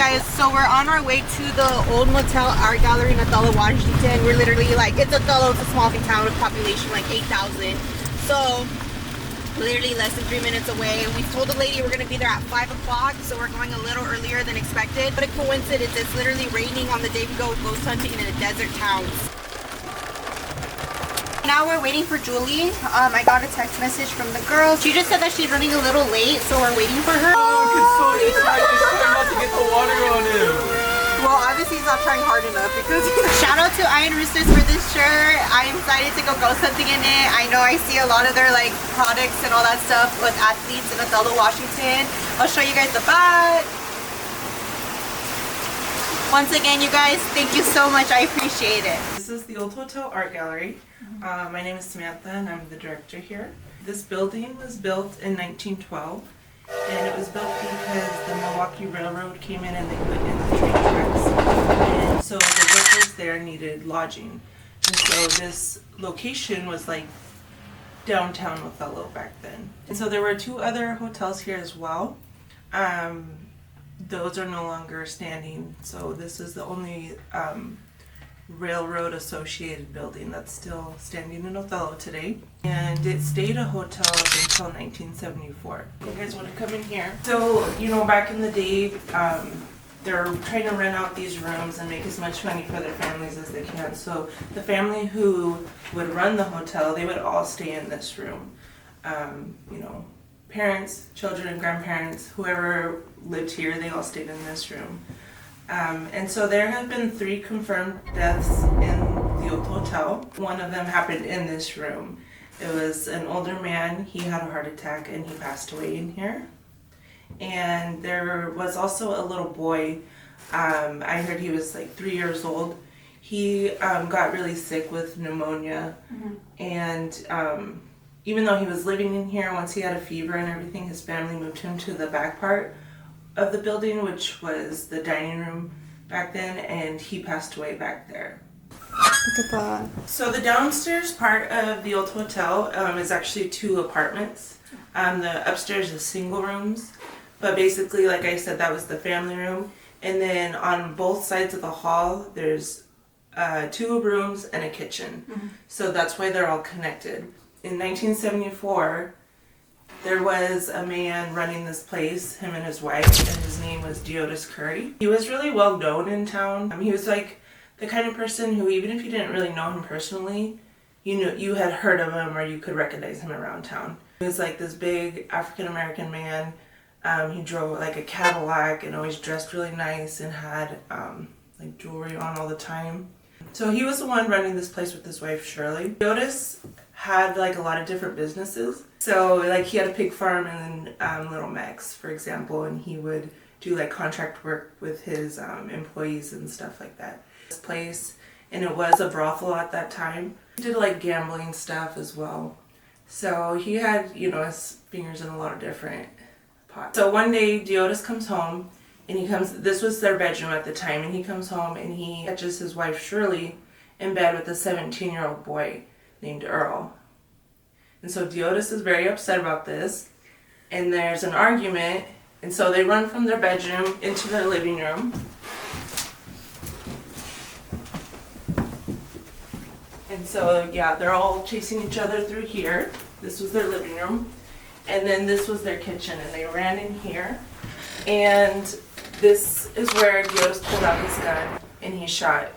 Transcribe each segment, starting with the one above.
guys, so we're on our way to the old motel art gallery in Othello, Washington. We're literally like, it's Othello, it's a small town with population like 8,000. So literally less than 3 minutes away. We told the lady we're gonna be there at 5 o'clock, so we're going a little earlier than expected. What a coincidence, it's literally raining on the day we go ghost hunting in a desert town. Now we're waiting for Julie. I got a text message from the girl. She just said that she's running a little late, so we're waiting for her. Oh, it's so excited. She's trying not to get the water on him. Well, obviously he's not trying hard enough because... Shout out to Iron Roosters for this shirt. I'm excited to go ghost hunting in it. I know I see a lot of their like products and all that stuff with athletes in Othello, Washington. I'll show you guys the back. Once again, you guys, thank you so much. I appreciate it. This is the Old Hotel Art Gallery. My name is Samantha and I'm the director here. This building was built in 1912 and it was built because the Milwaukee Railroad came in and they put in the train tracks. And so the workers there needed lodging. And so this location was like downtown Othello back then. And so there were 2 other hotels here as well. Those are no longer standing, so this is the only railroad associated building that's still standing in Othello today. And it stayed a hotel up until 1974. You guys want to come in here? So, you know, back in the day, they're trying to rent out these rooms and make as much money for their families as they can. So the family who would run the hotel, they would all stay in this room. You know, parents, children, and grandparents, whoever lived here, they all stayed in this room. And so there have been 3 confirmed deaths in the old hotel. One of them happened in this room. It was an older man. He had a heart attack and he passed away in here. And there was also a little boy. I heard he was like 3 years old. He got really sick with pneumonia. And even though he was living in here, once he had a fever and everything, his family moved him to the back part of the building, which was the dining room back then, and he passed away back there. Look at that. So the downstairs part of the old hotel is actually 2 apartments. The upstairs is single rooms, but basically, like I said, that was the family room. And then on both sides of the hall, there's 2 rooms and a kitchen. So that's why they're all connected. In 1974, there was a man running this place, him and his wife, and his name was Diotis Curry. He was really well known in town. He was like the kind of person who, even if you didn't really know him personally, you had heard of him or you could recognize him around town. He was like this big African-American man. He drove like a Cadillac and always dressed really nice and had like jewelry on all the time. So he was the one running this place with his wife, Shirley. Diotis had like a lot of different businesses. So like he had a pig farm in Little Mex, for example, and he would do like contract work with his employees and stuff like that. This place, and it was a brothel at that time. He did like gambling stuff as well. So he had, you know, his fingers in a lot of different pots. So one day Diotis comes home and this was their bedroom at the time, and he comes home and he catches his wife Shirley in bed with a 17-year-old boy named Earl. And so Diotis is very upset about this, and there's an argument, and so they run from their bedroom into their living room. And so, yeah, they're all chasing each other through here. This was their living room, and then this was their kitchen, and they ran in here, and this is where Diotis pulled out his gun, and he shot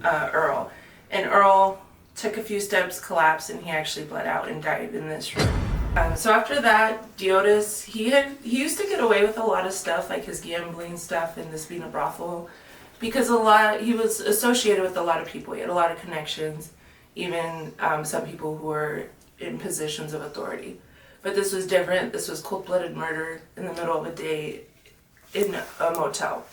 Earl. And Earl took a few steps, collapsed, and he actually bled out and died in this room. So after that, Diotis, he used to get away with a lot of stuff, like his gambling stuff and this being a brothel, because he was associated with a lot of people. He had a lot of connections, even some people who were in positions of authority. But this was different. This was cold-blooded murder in the middle of a day in a motel.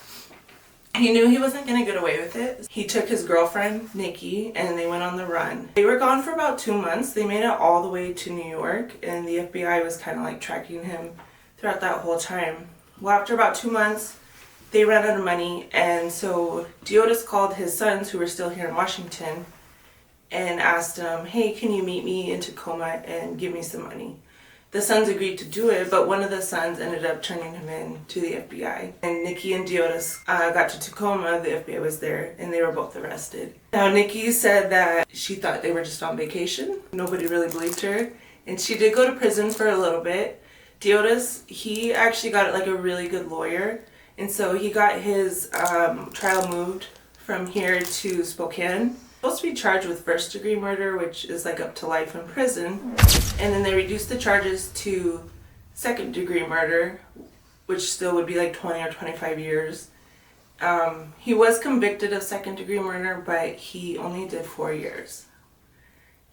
He knew he wasn't going to get away with it. He took his girlfriend, Nikki, and they went on the run. They were gone for about 2 months. They made it all the way to New York, and the FBI was kind of like tracking him throughout that whole time. Well, after about 2 months, they ran out of money, and so Diotis called his sons, who were still here in Washington, and asked them, hey, can you meet me in Tacoma and give me some money? The sons agreed to do it, but one of the sons ended up turning him in to the FBI. And Nikki and Diotis got to Tacoma, the FBI was there, and they were both arrested. Now, Nikki said that she thought they were just on vacation. Nobody really believed her. And she did go to prison for a little bit. Diotis, he actually got like a really good lawyer. And so he got his trial moved from here to Spokane. Supposed to be charged with first-degree murder, which is like up to life in prison, and then they reduced the charges to second-degree murder, which still would be like 20 or 25 years. He was convicted of second-degree murder, but he only did 4 years.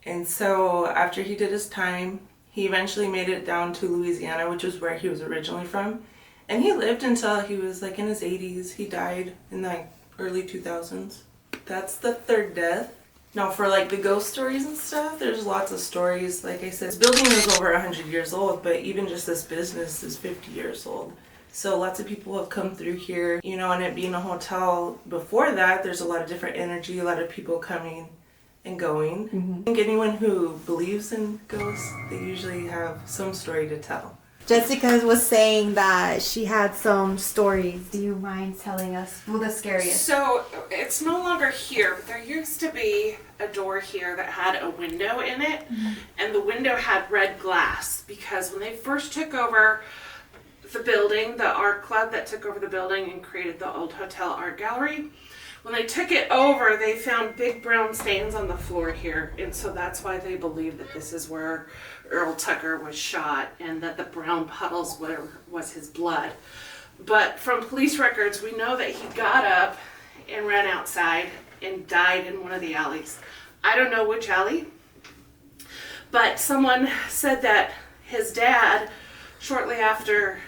And so after he did his time, he eventually made it down to Louisiana, which is where he was originally from, and he lived until he was like in his 80s. He died in like early 2000s. That's the third death. Now for like the ghost stories and stuff, there's lots of stories. Like I said, this building is over 100 years old, but even just this business is 50 years old. So lots of people have come through here, you know, and it being a hotel before that, there's a lot of different energy, a lot of people coming and going. I think anyone who believes in ghosts, they usually have some story to tell. Jessica was saying that she had some stories. Do you mind telling us who the scariest? So it's no longer here, but there used to be a door here that had a window in it, and the window had red glass because when they first took over the building, the art club that took over the building and created the old hotel art gallery, when they took it over, they found big brown stains on the floor here, and so that's why they believe that this is where Earl Tucker was shot and that the brown puddles was his blood. But from police records, we know that he got up and ran outside and died in one of the alleys. I don't know which alley, but someone said that his dad, shortly after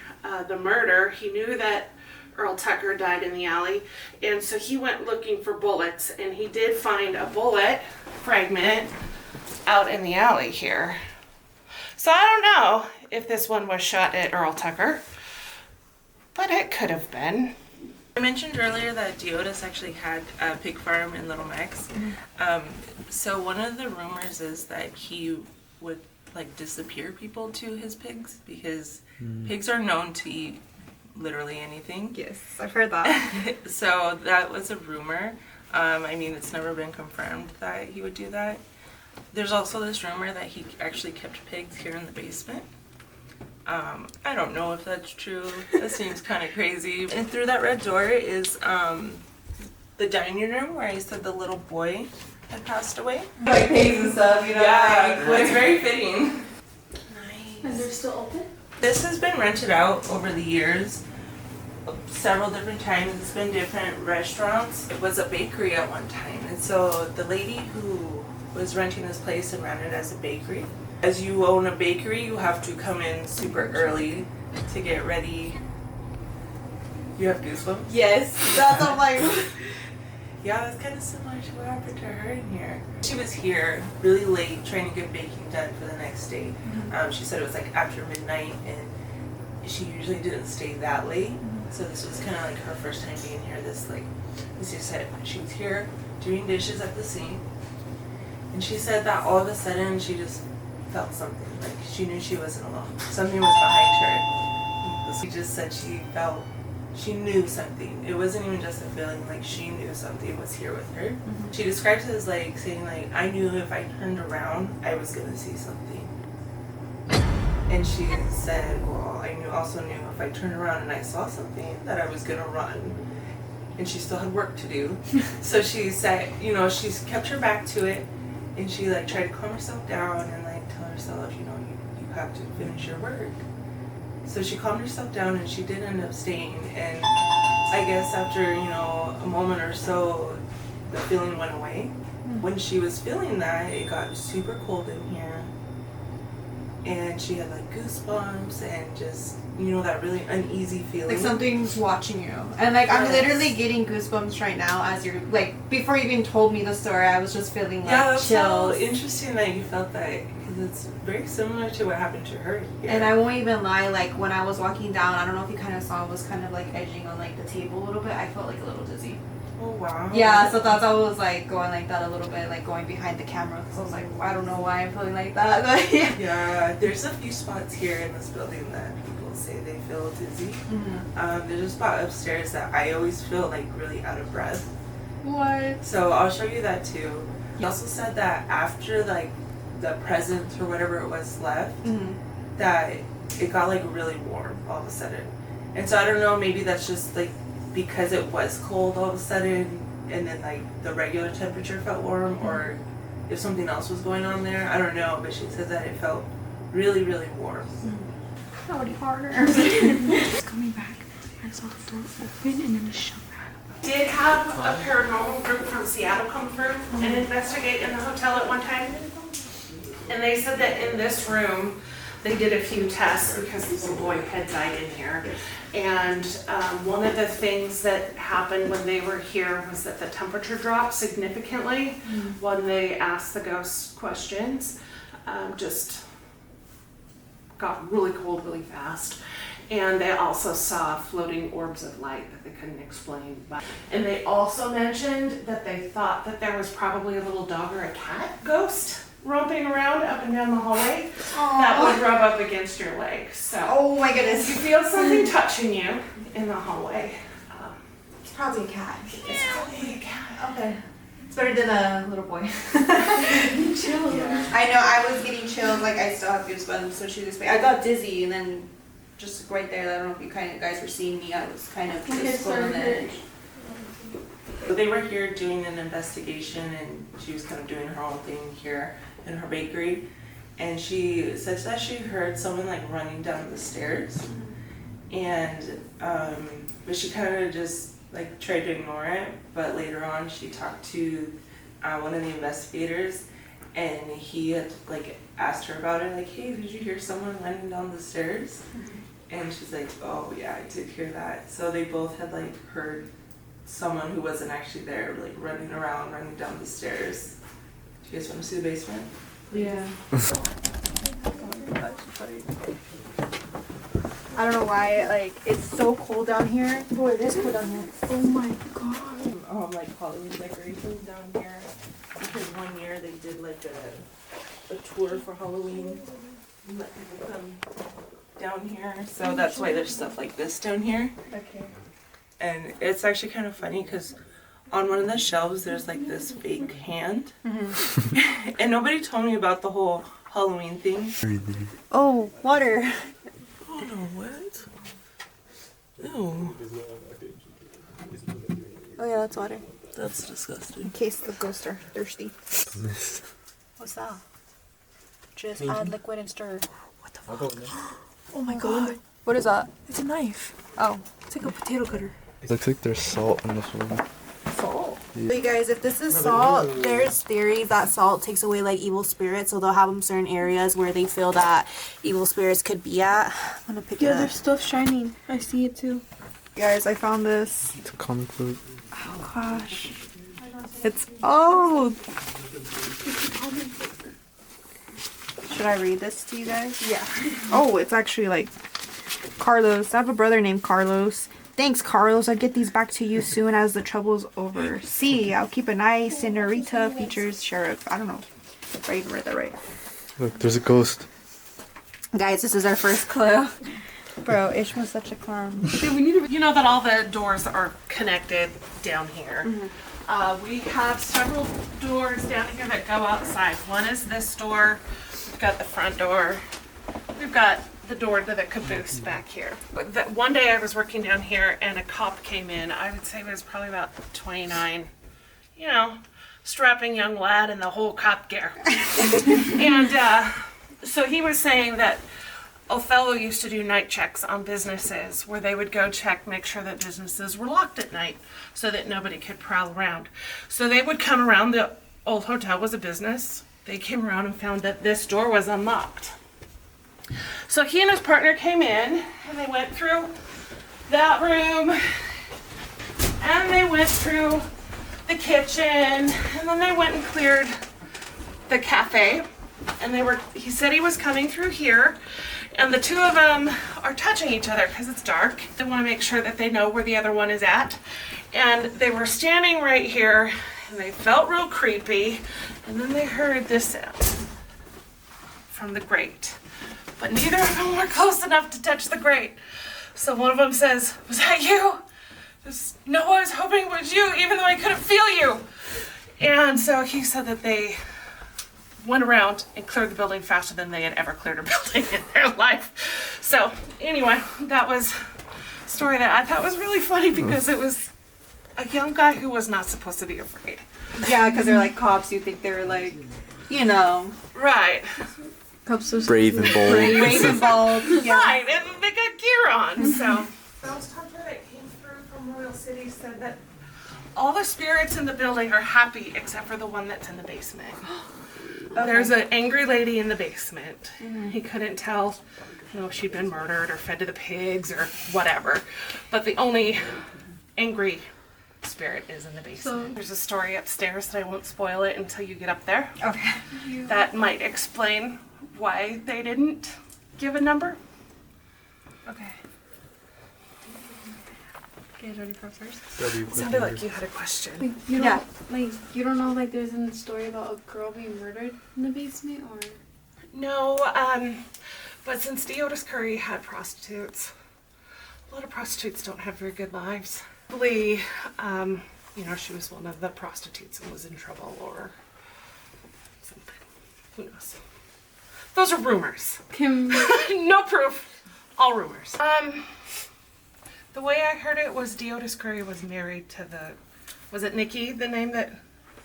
the murder, he knew that Earl Tucker died in the alley, and so he went looking for bullets, and he did find a bullet fragment out in the alley here. So I don't know if this one was shot at Earl Tucker, but it could have been. I mentioned earlier that Diotis actually had a pig farm in Little Mex. So one of the rumors is that he would like disappear people to his pigs because pigs are known to eat literally anything. Yes, I've heard that. So that was a rumor. I mean, it's never been confirmed that he would do that. There's also this rumor that he actually kept pigs here in the basement. I don't know if that's true. That seems kind of crazy. And through that red door is the dining room where I said the little boy had passed away. Like pigs and stuff, you know? Yeah, well, it's very fitting. Nice. And they're still open? This has been rented out over the years, several different times. It's been different restaurants. It was a bakery at one time, and so the lady who was renting this place and ran it as a bakery. As you own a bakery, you have to come in super early to get ready. You have goosebumps? Yes, that's all like. Yeah, that's kind of similar to what happened to her in here. She was here really late trying to get baking done for the next day. She said it was like after midnight, and she usually didn't stay that late. So this was kind of like her first time being here. She said she was here doing dishes at the sink, and she said that all of a sudden she just felt something. Like she knew she wasn't alone. Something was behind her. She just said she knew something. It wasn't even just a feeling, like she knew something was here with her. She describes it as like saying like, I knew if I turned around, I was gonna see something. And she said, well, I also knew if I turned around and I saw something that I was gonna run. And she still had work to do. So she said, you know, she's kept her back to it, and she like tried to calm herself down and like tell herself, you know, you have to finish your work. So she calmed herself down, and she did end up staying. And I guess after, you know, a moment or so, the feeling went away. When she was feeling that, it got super cold in here. And she had like goosebumps and just, you know, that really uneasy feeling. Like something's watching you. And like, I'm Yes. literally getting goosebumps right now as you're, like, before you even told me the story, I was just feeling like Yeah, that's so chills. interesting that you felt that, because it's very similar to what happened to her here. And I won't even lie, like when I was walking down, I don't know if you kind of saw, it was kind of like edging on like the table a little bit. I felt like a little dizzy. Oh wow. Yeah, so that's why I was like going like that a little bit, like going behind the camera, because I was like, I don't know why I'm feeling like that. But yeah. Yeah, there's a few spots here in this building that people say they feel dizzy. Mm-hmm. There's a spot upstairs that I always feel like really out of breath. What? So I'll show you that too. He also said that after like the presents or whatever it was left, that it got like really warm all of a sudden. And so I don't know, maybe that's just like because it was cold all of a sudden and then like the regular temperature felt warm, or if something else was going on there. I don't know, but she said that it felt really, really warm. Already harder. Coming back, I saw the door open and then it shut back. Did have a paranormal group from Seattle come through and investigate in the hotel at one time. And they said that in this room, they did a few tests because this little boy had died in here. And one of the things that happened when they were here was that the temperature dropped significantly when they asked the ghost questions. Just got really cold really fast. And they also saw floating orbs of light that they couldn't explain. And they also mentioned that they thought that there was probably a little dog or a cat ghost romping around up and down the hallway that would rub up against your leg. So Oh my if goodness. you feel something touching you in the hallway, It's probably a cat. it's probably a cat. Okay. It's better than a little boy. Chill. Yeah. I know, I was getting chills, like I still have goosebumps, so she was, I got dizzy, and then just right there, I don't know if you guys were seeing me, I was kind of just going on the edge. So they were here doing an investigation, and she was kind of doing her own thing here in her bakery. And she said that she heard someone like running down the stairs, and but she kind of just like tried to ignore it. But later on, she talked to one of the investigators, and he had like asked her about it, like, "Hey, did you hear someone running down the stairs?" And she's like, "Oh yeah, I did hear that." So they both had like heard someone who wasn't actually there, like running around, running down the stairs. Do you guys want to see the basement? Yeah. I don't know why, like, it's so cold down here. Oh, it is cold down here. Oh my god. Like Halloween decorations down here. Because one year they did like a tour for Halloween and let people come down here. So that's why there's stuff like this down here. Okay. And it's actually kind of funny because on one of the shelves there's like this fake hand. And nobody told me about the whole Halloween thing. Oh, water. Oh no, what? Ew. Oh yeah, that's water. That's disgusting. In case the ghosts are thirsty. What's that? Just add liquid and stir. What the fuck? Oh my god. What is that? It's a knife. Oh. It's like a potato cutter. Looks like there's salt in this one. Salt. So you guys, if this is salt, there's theories that salt takes away like evil spirits, so they'll have them certain areas where they feel that evil spirits could be at. I'm gonna pick it Yeah, up. there's stuff shining. I see it too. Guys, I found this. It's a comic book. Oh gosh. It's oh. Should I read this to you guys? Yeah. Oh, it's actually like Carlos. I have a brother named Carlos. Thanks, Carlos. I'll get these back to you soon as the trouble's over. See, I'll keep an eye. Senorita features sheriff. I don't know if I even read that right. Look, there's a ghost. Guys, this is our first clue. Bro, Ishma's such a clown. You know that all the doors are connected down here. We have several doors down here that go outside. One is this door. We've got the front door. We've got the door to the caboose back here. But one day I was working down here and a cop came in. I would say he was probably about 29. You know, strapping young lad in the whole cop gear. And so he was saying that Othello used to do night checks on businesses where they would go check, make sure that businesses were locked at night so that nobody could prowl around. So they would come around, the old hotel was a business. They came around and found that this door was unlocked. So he and his partner came in and they went through that room and they went through the kitchen and then they went and cleared the cafe. And he said he was coming through here, and the two of them are touching each other because it's dark. They want to make sure that they know where the other one is at. And they were standing right here, and they felt real creepy, and then they heard this sound from the grate. But neither of them were close enough to touch the grate. So one of them says, "Was that you?" "No, I was hoping it was you, even though I couldn't feel you." And so he said that they went around and cleared the building faster than they had ever cleared a building in their life. So anyway, that was a story that I thought was really funny because it was a young guy who was not supposed to be afraid. Yeah, because they're like cops. You think they're like, you know, Right. Cops are Brave and bold. brave and bold. Yeah. Right, and they got gear on, so. The photographer that came through from Royal City said that all the spirits in the building are happy except for the one that's in the basement. There's an angry lady in the basement. He couldn't tell, if she'd been murdered or fed to the pigs or whatever. But the only angry spirit is in the basement. There's a story upstairs that I won't spoil it until you get up there. Okay. That might explain why they didn't give a number. Okay. Okay, ready for first? Sounded like you had a question. Like, you don't, Yeah. like, you don't know, like, there's a story about a girl being murdered in the basement, or? No, but since Deotis Curry had prostitutes, a lot of prostitutes don't have very good lives. Probably, she was one of the prostitutes and was in trouble or something. Who knows? Those are rumors. Kim. No proof. All rumors. The way I heard it was Deotis Curry was married to was it Nikki, the name that?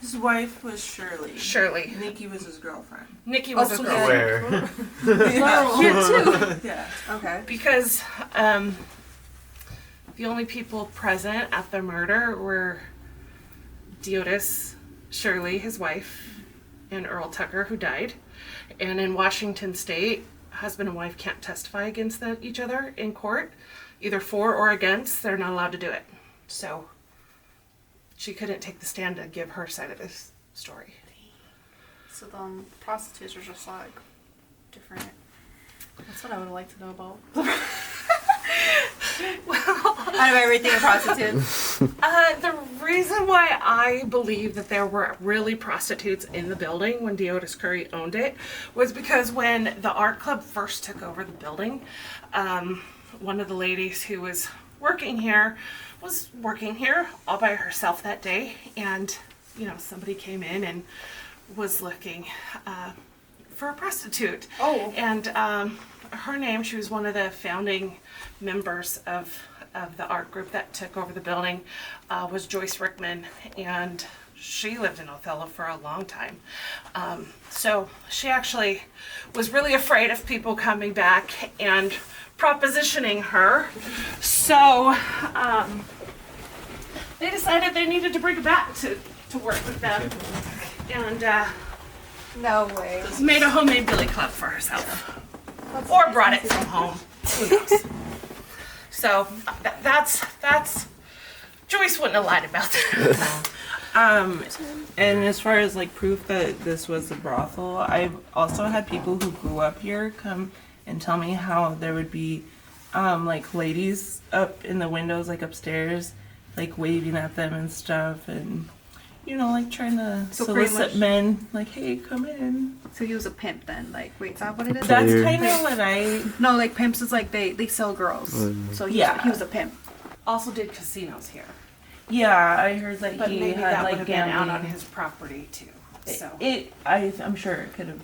His wife was Shirley. Shirley. Nikki was his girlfriend. Nikki was his girlfriend. Where? Here too. Yeah. Okay. Because the only people present at the murder were Deotis, Shirley, his wife, and Earl Tucker, who died. And in Washington State, husband and wife can't testify against each other in court, either for or against. They're not allowed to do it. So she couldn't take the stand to give her side of this story. So the prostitutes are just like different. That's what I would like to know about. Out of everything a prostitute. The reason why I believe that there were really prostitutes in the building when Deotis Curry owned it was because when the art club first took over the building, one of the ladies who was working here all by herself that day, and somebody came in and was looking for a prostitute. Oh. And her name, she was one of the founding members of the art group that took over the building, was Joyce Rickman, and she lived in Othello for a long time. So she actually was really afraid of people coming back and propositioning her. So they decided they needed to bring her back to work with them. And No way. made a homemade billy club for herself. Or brought it from home. Who knows? So that's Joyce wouldn't have lied about that. And as far as like proof that this was a brothel, I've also had people who grew up here come and tell me how there would be like ladies up in the windows, like upstairs, like waving at them and stuff, and like trying to So pretty solicit much- men, like, hey, come in. So he was a pimp then? Like, wait, is that what it is? That's Player. kind of what I. No, like pimps is like they sell girls. So he Yeah. was a pimp. Also did casinos here. Yeah, I heard that But he maybe had that would like have been out on gambling. his property too. So I'm sure it could have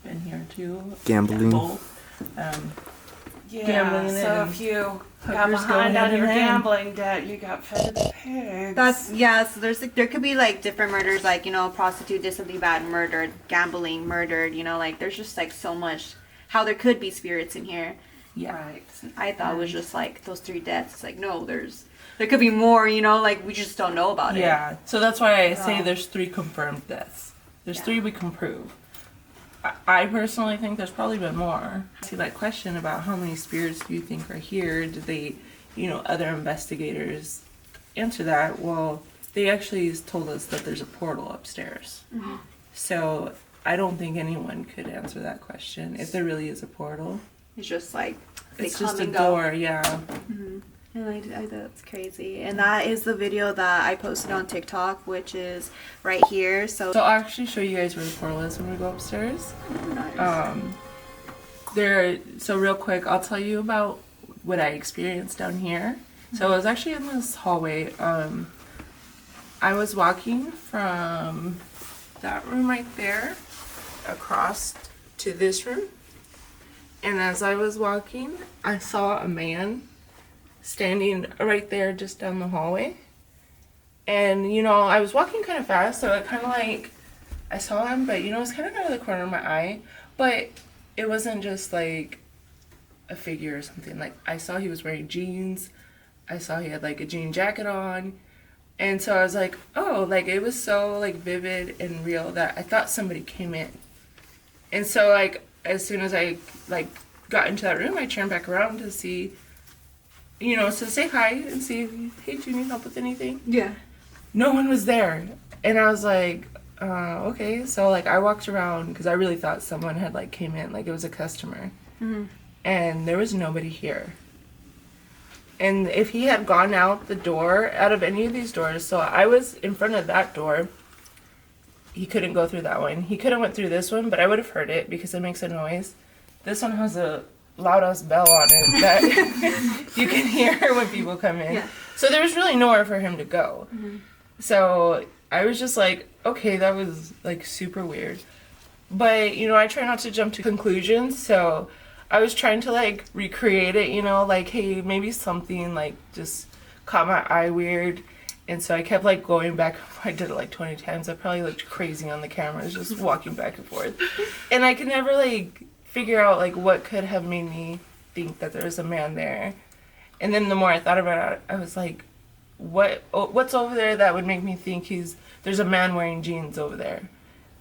been here too. Gambling. Both. yeah, gambling so and if you got hookers go behind hand on in your hand. gambling debt, you got fed to the pigs. That's So there could be like different murders, like prostitute did something bad, murdered, gambling, murdered. Like there's just like so much. How there could be spirits in here. Yeah. right. I thought it was just like those 3 deaths. It's like no, there could be more. Like we just don't know about it. Yeah. So that's why I say Oh. there's 3 confirmed deaths. There's Yeah. 3 we can prove. I personally think there's probably been more. See that question about how many spirits do you think are here? Did they, other investigators answer that? Well, they actually told us that there's a portal upstairs. Mm-hmm. So I don't think anyone could answer that question if there really is a portal. It's just like they It's come just a and go. door, yeah. And that's crazy. And that is the video that I posted on TikTok, which is right here. So So I'll actually show you guys where the portal is when we go upstairs. nice. So real quick, I'll tell you about what I experienced down here. So I was actually in this hallway. I was walking from that room right there across to this room. And as I was walking, I saw a man standing right there just down the hallway. And, you know, I was walking kind of fast, so it kind of like, I saw him, but, you know, it was kind of out of the corner of my eye. But it wasn't just like a figure or something. Like, I saw he was wearing jeans. I saw he had like a jean jacket on. And so I was like, oh, like it was so like vivid and real that I thought somebody came in. And so like as soon as I like got into that room, I turned back around to see, you know, to say hi and see, hey, do you need help with anything? Yeah. No one was there. And I was like, okay. So like I walked around because I really thought someone had like came in, like it was a customer. Mm-hmm. And there was nobody here. And if he had gone out the door, out of any of these doors, so I was in front of that door, he couldn't go through that one. He could have went through this one, but I would have heard it because it makes a noise. This one has a loud-ass bell on it that you can hear when people come in. Yeah. So there was really nowhere for him to go. Mm-hmm. So I was just like, okay, that was like super weird. But, you know, I try not to jump to conclusions, so I was trying to like recreate it, you know, like, hey, maybe something like just caught my eye weird. And so I kept like going back. I did it like 20 times. I probably looked crazy on the cameras just walking back and forth. And I could never like figure out like what could have made me think that there was a man there. And then the more I thought about it, I was like, what's over there that would make me think there's a man wearing jeans over there?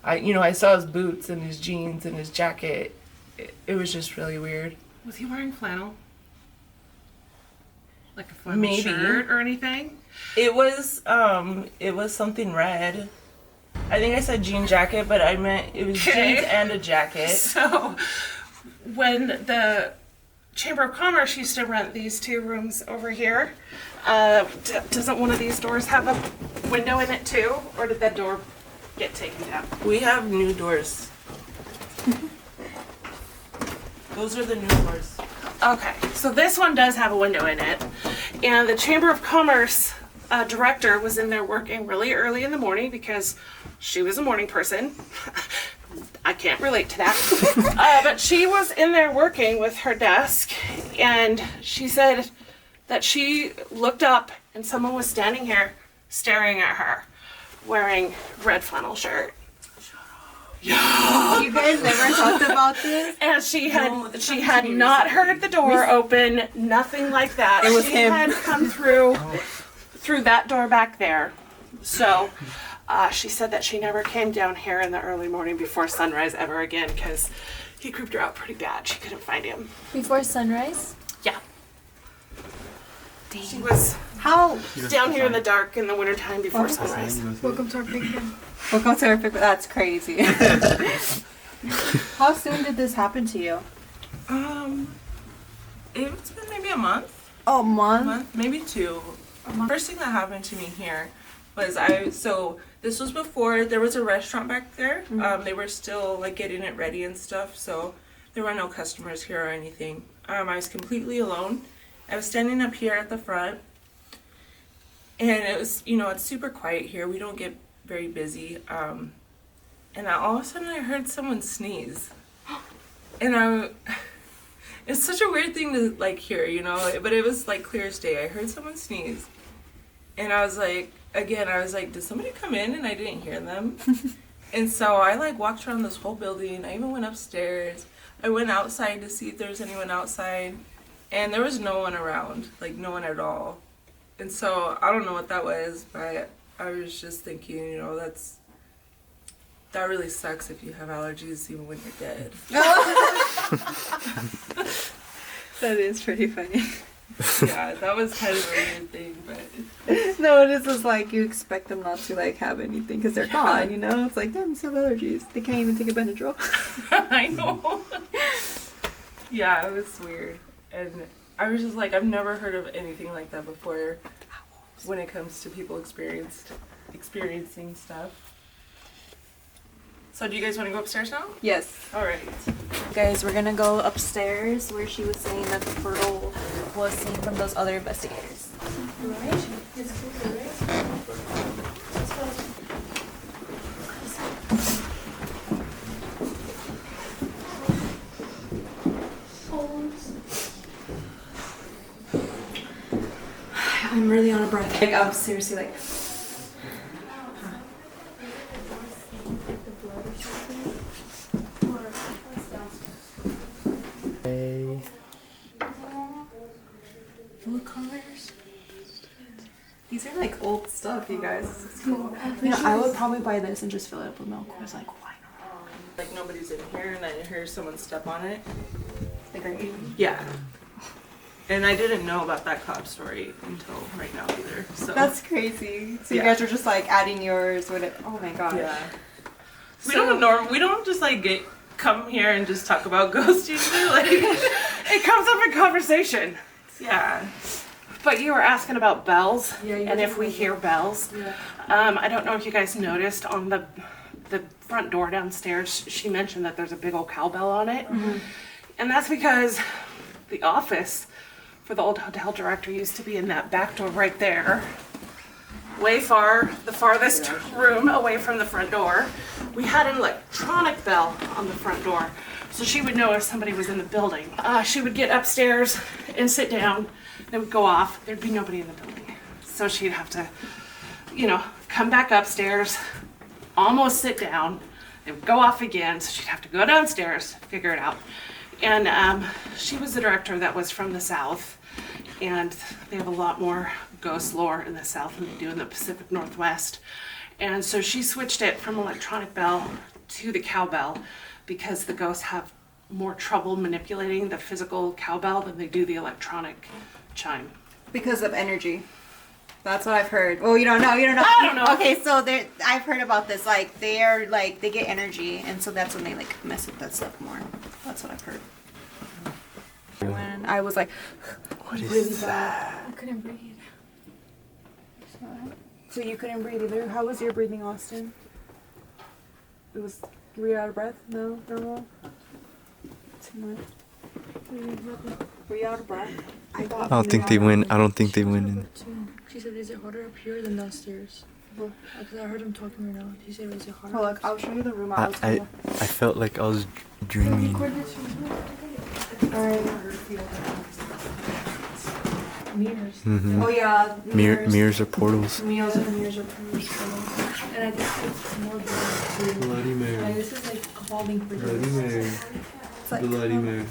I saw his boots and his jeans and his jacket. It was just really weird. Was he wearing flannel? Like a flannel Maybe. shirt or anything? It was something red. I think I said jean jacket, but I meant it was Okay. jeans and a jacket. So, when the Chamber of Commerce used to rent these two rooms over here, doesn't one of these doors have a window in it too? Or did that door get taken down? We have new doors. Those are the new doors. Okay, so this one does have a window in it. And the Chamber of Commerce director was in there working really early in the morning because she was a morning person. I can't relate to that. But she was in there working with her desk, and she said that she looked up and someone was standing here staring at her wearing red flannel shirt. You guys never talked about this? And she had not heard the door open, nothing like that. It was she him. had come through that door back there. So she said that she never came down here in the early morning before sunrise ever again because he creeped her out pretty bad. She couldn't find him. Before sunrise? Yeah. She was How? down here in the dark in the wintertime before sunrise. Welcome to our big room. Welcome to our pic. That's crazy. How soon did this happen to you? It's been maybe a month. Oh, a A month. month, maybe two. First thing that happened to me here was so this was before there was a restaurant back there. They were still like getting it ready and stuff, so there were no customers here or anything. I was completely alone. I was standing up here at the front, and it was, it's super quiet here. We don't get very busy. And all of a sudden I heard someone sneeze. And it's such a weird thing to like hear, but it was like clear as day. I heard someone sneeze. And I was like, did somebody come in and I didn't hear them? And so I like walked around this whole building. I even went upstairs. I went outside to see if there was anyone outside. And there was no one around, like no one at all. And so I don't know what that was, but I was just thinking, that really sucks if you have allergies even when you're dead. That is pretty funny. Yeah, that was kind of a weird thing, but No, this is like you expect them not to like have anything because they're gone, It's like, damn, they have allergies. They can't even take a Benadryl. I know. Yeah, it was weird. And I was just like, I've never heard of anything like that before when it comes to people experiencing stuff. So do you guys want to go upstairs now? Yes. All right. Guys, we're gonna go upstairs where she was saying that the portal was seen from those other investigators. I'm really out of breath. Like, I'm seriously like. Hey. What colors? These are like old stuff, you guys. It's cool. You know, I would probably buy this and just fill it up with milk. I was like, why not? Like nobody's in here and I hear someone step on it. Like, are you? Yeah. And I didn't know about that cop story until right now either. So That's crazy. So you Yeah. guys are just like adding yours. Oh my gosh. yeah. We don't just like come here and just talk about ghosts usually. Like it comes up in conversation. Yeah. But you were asking about bells, Yeah, you and did. if we hear bells. Yeah. I don't know if you guys noticed on the front door downstairs, she mentioned that there's a big old cowbell on it. Mm-hmm. And that's because the office for the old hotel director used to be in that back door right there. Way the farthest room away from the front door. We had an electronic bell on the front door, so she would know if somebody was in the building. She would get upstairs and sit down. It would go off. There'd be nobody in the building. So she'd have to, come back upstairs, almost sit down. It would go off again, so she'd have to go downstairs, figure it out. And she was the director that was from the South, and they have a lot more ghost lore in the South than they do in the Pacific Northwest. And so she switched it from electronic bell to the cowbell because the ghosts have more trouble manipulating the physical cowbell than they do the electronic chime. Because of energy. That's what I've heard. Well, you don't know. I don't know. Okay, so I've heard about this. Like they get energy, and so that's when they like mess with that stuff more. That's what I've heard. When I was like, What is really that? bad. I couldn't breathe. So you couldn't breathe either. How was your breathing, Austin? Were you out of breath? No, normal. Too much. Were you out of breath? I don't think they went. I don't think they went in. She said, is it harder up here than downstairs? Because I heard him talking right now. He said, is it harder? Oh, look, I'll show you the room. I felt like I was dreaming. Mirrors. Mm-hmm. Oh yeah, Mirrors are portals. Mirrors are mirrors. And I think it's more good too. Bloody Like, Mary. this is like falling for Bloody Mary. Bloody Mary.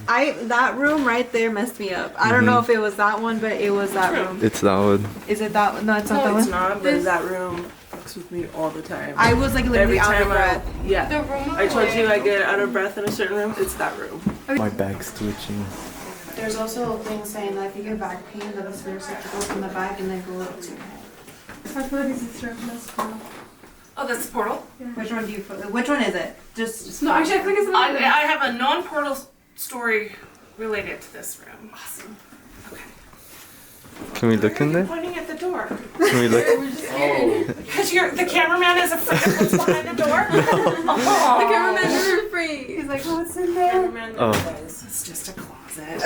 That room right there messed me up. I don't know if it was that one, but it was that room. It's that one. Is it that one? No, it's not that No, it's one. not, but that room fucks with me all the time. I was like literally Every out of time breath. yeah. The room I told you I get out of breath in a certain room. It's that room. My back's twitching. There's also a thing saying that if you get back pain, that the spirits have to go from the back and then go up to your head. I feel like it's room. That's cool. Oh, that's the portal? Which one do you? Which one is it? Just No, actually, I think it's I have a non-portal story related to this room. Awesome. Okay. Can we look in there? Pointing at the door. Can we look? Because the cameraman is afraid of what's behind the door. The cameraman's really free. He's like, what's in there? Cameraman Oh. guys. It's just a closet.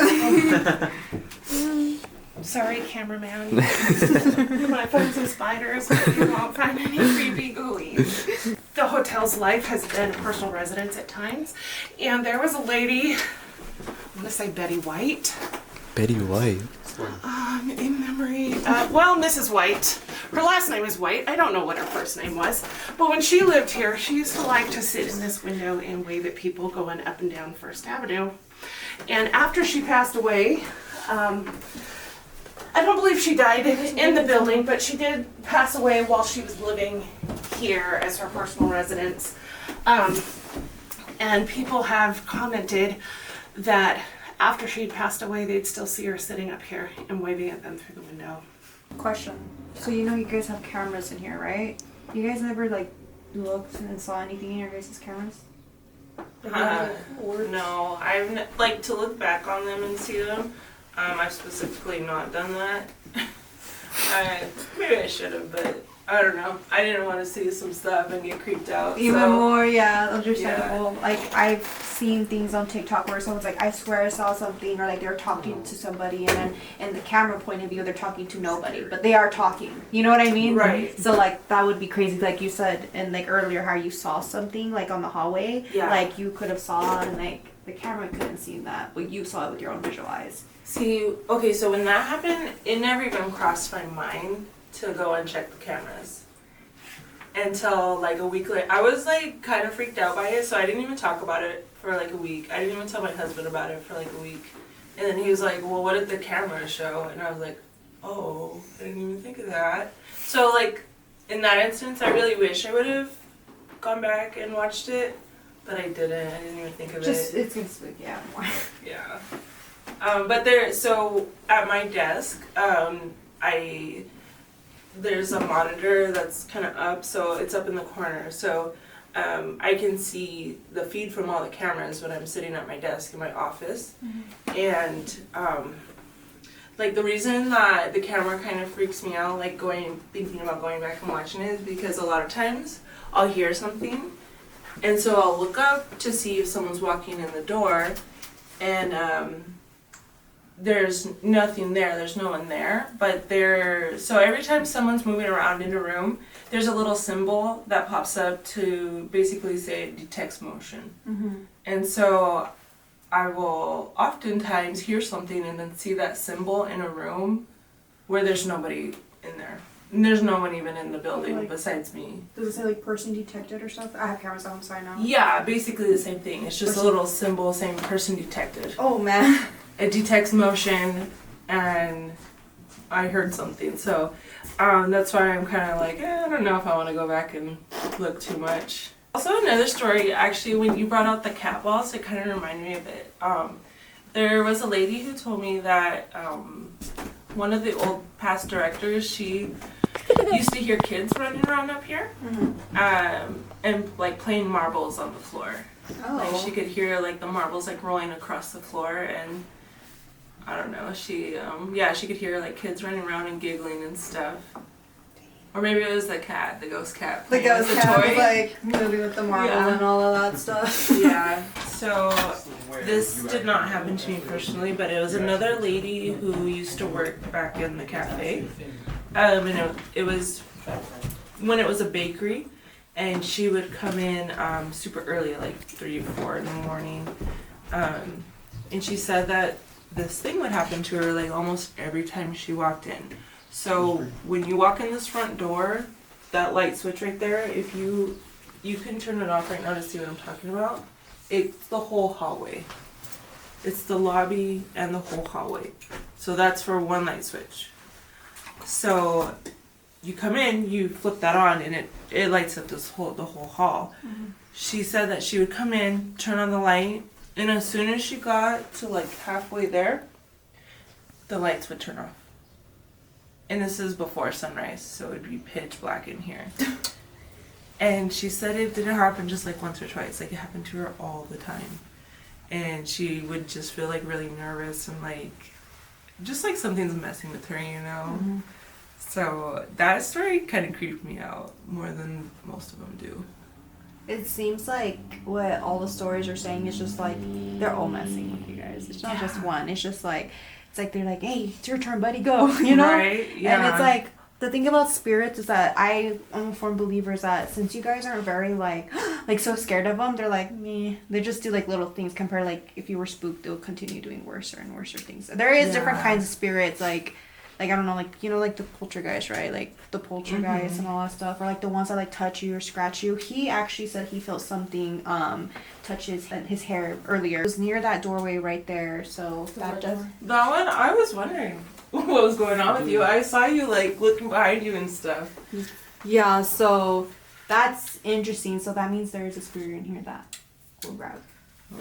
Sorry, cameraman. You might find some spiders, but you won't find any creepy ghoulies. The hotel's life has been a personal residence at times, and there was a lady, I'm gonna say Betty White. Betty White. In memory, Mrs. White. Her last name is White. I don't know what her first name was. But when she lived here, she used to like to sit in this window and wave at people going up and down First Avenue. And after she passed away, I don't believe she died in the building, but she did pass away while she was living here as her personal residence. And people have commented that after she'd passed away, they'd still see her sitting up here and waving at them through the window. Question. So you know you guys have cameras in here, right? You guys never like looked and saw anything in your guys' cameras? No, I've like to look back on them and see them. I've specifically not done that. Maybe I should have, but I don't know. I didn't want to see some stuff and get creeped out. Even so. more, yeah, understandable. Yeah. Like, I've seen things on TikTok where someone's like, I swear I saw something, or like they're talking to somebody, and then in the camera point of view, they're talking to nobody, but they are talking. You know what I mean? Right. So, like, that would be crazy. Like you said, and like earlier, how you saw something, like on the hallway. Yeah. Like, you could have saw, and like, the camera couldn't see that, but you saw it with your own visual eyes. See, okay, so when that happened, it never even crossed my mind to go and check the cameras. Until like a week later. I was like kind of freaked out by it, so I didn't even talk about it for like a week. I didn't even tell my husband about it for like a week. And then he was like, well, what did the camera show? And I was like, oh, I didn't even think of that. So like, in that instance, I really wish I would have gone back and watched it, but I didn't. I didn't even think of it. It's gonna spook you out more. Yeah. But so at my desk, there's a monitor that's kind of up, so it's up in the corner. So I can see the feed from all the cameras when I'm sitting at my desk in my office. Mm-hmm. And like the reason that the camera kind of freaks me out, like thinking about going back and watching it, is because a lot of times I'll hear something, and so I'll look up to see if someone's walking in the door, and there's nothing there, there's no one there, but so every time someone's moving around in a room, there's a little symbol that pops up to basically say it detects motion. Mm-hmm. And so I will oftentimes hear something and then see that symbol in a room where there's nobody in there. And there's no one even in the building besides me. Does it say like person detected or something? I have cameras on, sorry now. Yeah, basically the same thing. It's just a little symbol saying person detected. Oh man. It detects motion, and I heard something, so that's why I'm kind of like, I don't know if I want to go back and look too much. Also, another story, actually, when you brought out the cat balls, it kind of reminded me of it. There was a lady who told me that one of the old past directors, she used to hear kids running around up here, and like playing marbles on the floor. Oh. Like she could hear like the marbles like rolling across the floor, and I don't know, she could hear like kids running around and giggling and stuff. Or maybe it was the cat, the ghost cat. The ghost cat was like moving with the marbles and all of that stuff. Yeah. So this did not happen to me personally, but it was another lady who used to work back in the cafe. And it was when it was a bakery, and she would come in super early, like 3 or 4 in the morning. And she said that this thing would happen to her like almost every time she walked in. So when you walk in this front door, that light switch right there, if you can turn it off right now to see what I'm talking about. It's the whole hallway. It's the lobby and the whole hallway. So that's for one light switch. So you come in, you flip that on, and it lights up the whole hall. Mm-hmm. She said that she would come in, turn on the light, and as soon as she got to like halfway there, the lights would turn off. And this is before sunrise, so it would be pitch black in here. And she said it didn't happen just like once or twice, like it happened to her all the time. And she would just feel like really nervous and like, just like something's messing with her, you know? Mm-hmm. So that story kind of creeped me out more than most of them do. It seems like what all the stories are saying is just like they're all messing with you guys. It's not just one. It's just like they're like, hey, it's your turn, buddy, go. You know? Right? Yeah. And it's like the thing about spirits is that I'm a firm believer that since you guys aren't very like so scared of them, they're like meh. They just do like little things compared like if you were spooked, they'll continue doing worse and worse things. There is different kinds of spirits like I don't know, like, you know, like the poltergeist, right? Like the poltergeist and all that stuff. Or like the ones that like touch you or scratch you. He actually said he felt something touch his hair earlier. It was near that doorway right there. So that one, I was wondering what was going on with you. I saw you like looking behind you and stuff. Yeah, so that's interesting. So that means there's a spirit in here that will grab.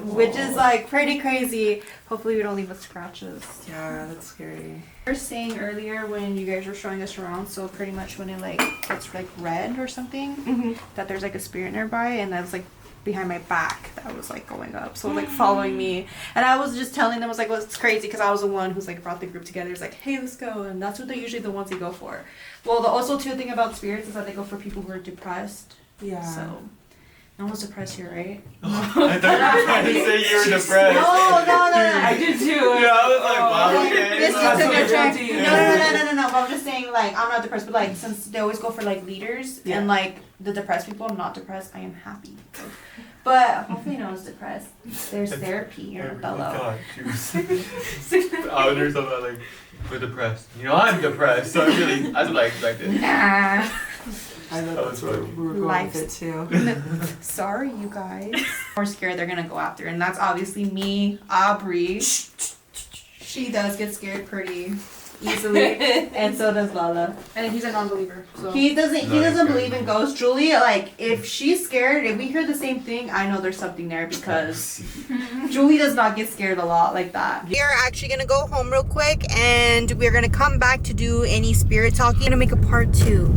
Which is like pretty crazy. Hopefully we don't leave with scratches. Yeah, that's scary. You were saying earlier when you guys were showing us around, so pretty much when it like gets like red or something, that there's like a spirit nearby, and that's like behind my back that was like going up, so like following me. And I was just telling them, I was like, well, it's crazy because I was the one who's like brought the group together. It's like, hey, let's go, and that's what they're usually the ones they go for. Well, the also two thing about spirits is that they go for people who are depressed. Yeah. So no one's depressed here, right? I thought you were trying to say you were depressed. No. I did too. Yeah, I was like, wow, okay. This just took a check. guilty. No. But I'm just saying, like, I'm not depressed, but like, since they always go for like leaders and like the depressed people, I'm not depressed. I am happy. But hopefully no one's depressed. There's therapy here in Othello. God, I would hear something like, we're depressed. You know, I'm depressed, so that's what I expected. Nah. I know That that's was where funny. we were going with it too. Sorry, you guys. We're scared they're gonna go after, and that's obviously me, Aubrey. She does get scared pretty easily, and so does Lala. And he's a non-believer. So. He doesn't Nice. believe in ghosts. Julie, like, if she's scared, if we hear the same thing, I know there's something there because Julie does not get scared a lot like that. We are actually gonna go home real quick, and we're gonna come back to do any spirit talking. I'm gonna make a part 2.